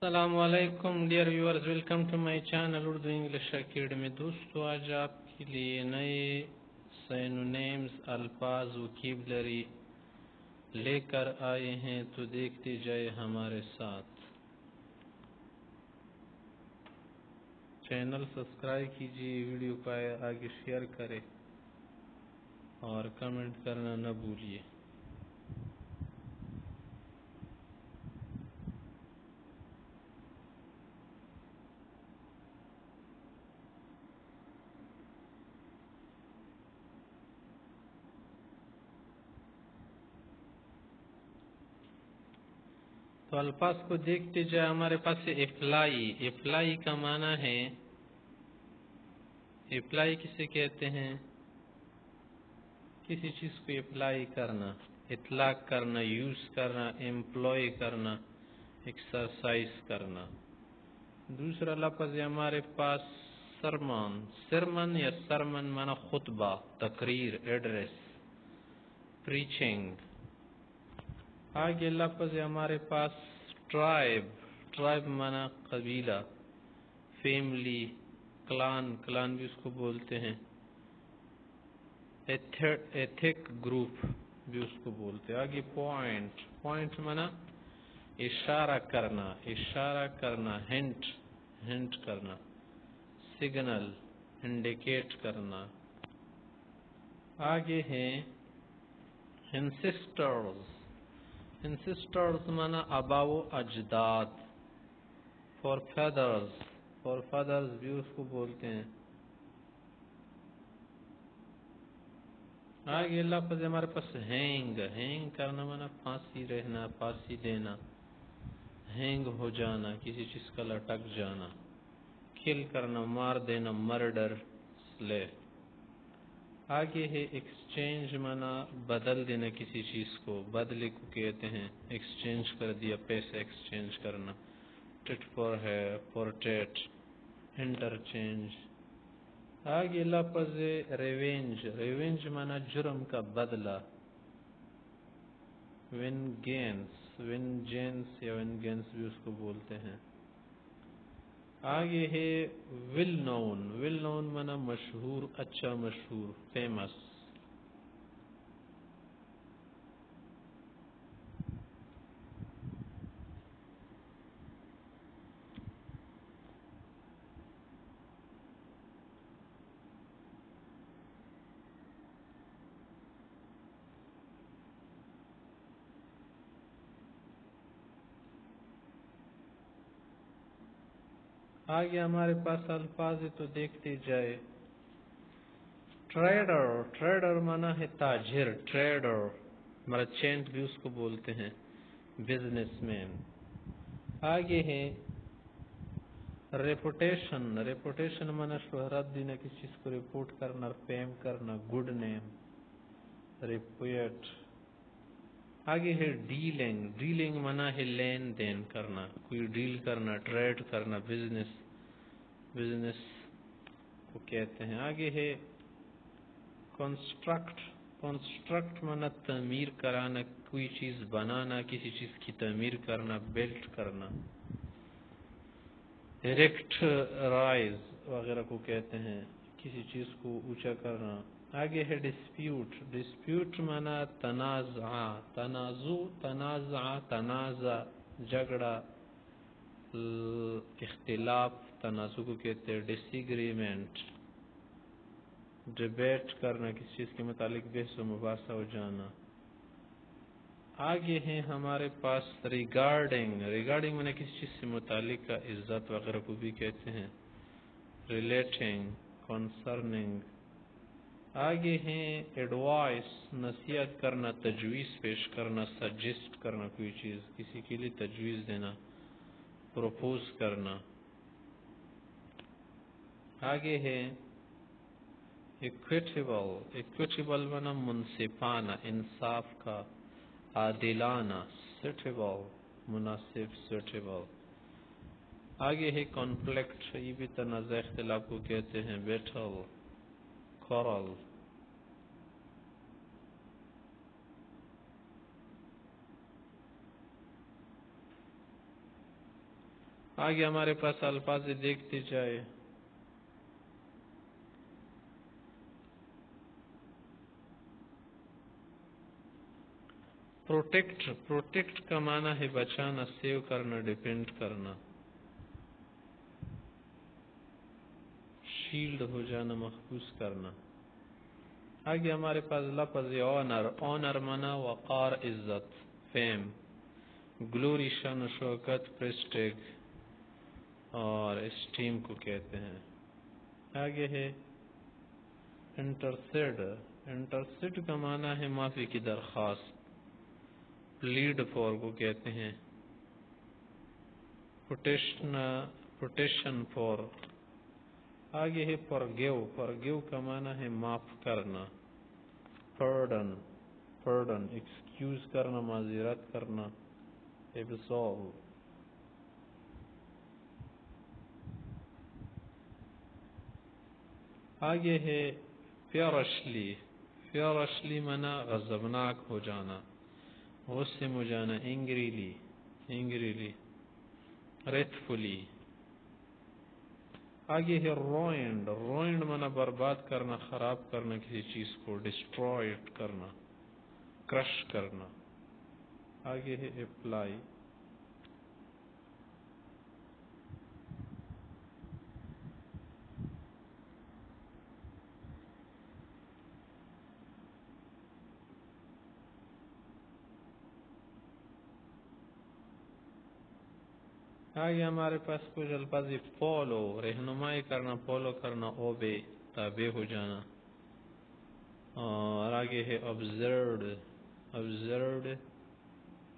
السلام علیکم dear viewers, welcome to my channel Urdu English academy. دوستو، آج آپ کے لیے نئے سینونیمز، الفاظ، ووکیبلری لے کر آئے ہیں، تو دیکھتے جائے ہمارے ساتھ۔ چینل سبسکرائب کیجیے، ویڈیو کو آگے شیئر کریں اور کمنٹ کرنا نہ بھولیے۔ تو الفاظ کو دیکھتے جائے، ہمارے پاس اپلائی۔ اپلائی کا معنی ہے، اپلائی کسے کہتے ہیں؟ کسی چیز کو اپلائی کرنا، اطلاق کرنا، یوز کرنا، امپلائی کرنا، ایکسرسائز کرنا۔ دوسرا لفظ ہے ہمارے پاس سرمن۔ سرمن یا سرمن معنی خطبہ، تقریر، ایڈریس، پریچنگ۔ آگے لفظ ہے ہمارے پاس ٹرائب۔ ٹرائب معنی قبیلہ، فیملی، کلان۔ کلان بھی اس کو بولتے ہیں۔ ایتھک گروپ بھی اس کو بولتے ہیں۔ آگے پوائنٹ۔ پوائنٹ معنی اشارہ کرنا، اشارہ کرنا، ہنٹ، ہنٹ کرنا۔ سگنل، انڈیکیٹ کرنا۔ آگے ہیں انسسٹرز۔ انسسٹرز معنی آبا و اجداد۔ فور فادرز، فور فادرز بھی اس کو بولتے ہیں۔ آگے لفظ ہمارے پاس ہینگ۔ ہینگ کرنا معنی پھانسی رہنا، پھانسی دینا، ہینگ ہو جانا، کسی چیز کا لٹک جانا۔ کل کرنا، مار دینا، مرڈر، سلے۔ آگے ہے ایکسچینج معنی بدل دینا کسی چیز کو، بدلے کو کہتے ہیں۔ ایکسچینج کر دیا، پیسے ایکسچینج کرنا۔ ٹٹ فور ہے، فور ٹیٹ، انٹرچینج۔ آگے لفظ ہے ریونج۔ ریونج معنی جرم کا بدلہ، وینگینس، وینجینس یا وینگینس بھی اس کو بولتے ہیں۔ آگے ہے ویل نون۔ ویل نون معنی مشہور، اچھا مشہور، فیمس۔ آگے ہمارے پاس الفاظ ہے تو دیکھتے جائے۔ ٹریڈر۔ ٹریڈر معنی ہے تاجر، ٹریڈر۔ مرچینٹ بھی اس کو بولتے ہیں، بزنس مین۔ آگے ہے ریپوٹیشن۔ ریپوٹیشن معنی شہرت دینا، کسی چیز کو رپورٹ کرنا، فیم کرنا، گڈ نیم، ریپوٹ۔ آگے ہے ڈیلنگ۔ ڈیلنگ معنی ہے لین دین کرنا، کوئی ڈیل کرنا، ٹریڈ کرنا، بزنس، بزنس کو کہتے ہیں۔ آگے ہے کنسٹرکٹ۔ کنسٹرکٹ معنی تعمیر کرانا، کوئی چیز بنانا، کسی چیز کی تعمیر کرنا، بلٹ کرنا۔ ایریکٹ، رائز وغیرہ کو کہتے ہیں، کسی چیز کو اونچا کرنا۔ آگے ہے ڈسپیوٹ۔ ڈسپیوٹ معنی تنازع، تنازع، تنازع، تنازع، جھگڑا، اختلاف، تنازع کو کہتے ہیں۔ ڈس ایگریمنٹ، ڈیبیٹ کرنا، کسی چیز کے متعلق بحث و مباحثہ ہو جانا۔ آگے ہیں ہمارے پاس ریگارڈنگ۔ ریگارڈنگ معنی کسی چیز سے متعلق کا، عزت وغیرہ کو بھی کہتے ہیں۔ Relating, concerning. آگے ہیں ایڈوائس۔ نصیحت کرنا، تجویز پیش کرنا، سجیسٹ کرنا، کوئی چیز کسی کے لیے تجویز دینا، پروپوز کرنا۔ آگے ہے ایکویٹیبل۔ ایکویٹیبل معنی منصفانہ، انصاف کا، عادلانہ، سیٹیبل، مناسب، سیٹیبل۔ آگے ہے کانفلکٹ۔ یہ بھی تنازع، اختلاف کو کہتے ہیں۔ Battle, quarrel. آگے ہمارے پاس الفاظ دیکھتے جائے. پروٹیکٹ کا معنی ہے بچانا، سیو کرنا، ڈیپینڈ کرنا. شیلڈ ہو جانا، محفوظ کرنا. آگے ہمارے پاس لفظ آنر. آنر مانا وقار، عزت، فیم، گلوری، شان و شوکت، پریسٹیج اور اسٹیم کو کہتے ہیں. آگے ہے انٹرسیڈ. انٹرسیڈ کا معنی ہے معافی کی درخواست. پلیڈ فور کو کہتے ہیں. پوٹیشن فور. آگے ہے فورگیو. فورگیو کا معنی ہے معاف کرنا. پارڈن ایکسکیوز کرنا، معذرت کرنا. ایبسولو. آگے ہے فیورشلی. فیورشلی معنی غضبناک ہو جانا، غصے میں جانا. انگریلی. ریتفلی. آگے ہے روئنڈ. روئنڈ مانا برباد کرنا، خراب کرنا کسی چیز کو. ڈسٹرائڈ کرنا، کرش کرنا. آگے ہے اپلائی. آگے ہمارے پاس کچھ الفاظ. فالو رہنمائی کرنا، فالو کرنا. اوبے تابع ہو جانا. اور آگے ہے observed. observed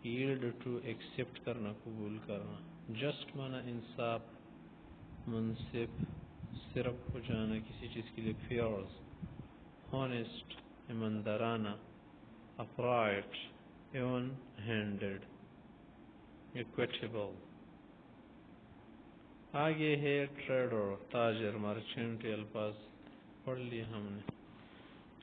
yield to accept کرنا، قبول کرنا. جسٹ مانا انصاف، منصف، صرف ہو جانا کسی چیز کے لیے. فیئرز. honest ایماندارانہ. upright even handed. equitable. آگے ہے ٹریڈر، تاجر، مرچنٹ. الفاظ پڑھ لیے ہم نے.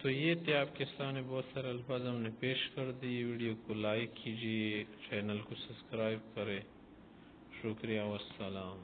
تو یہ تھے آپ کے سامنے بہت سارے الفاظ ہم نے پیش کر دی. ویڈیو کو لائک کیجیے، چینل کو سبسکرائب کریں. شکریہ والسلام.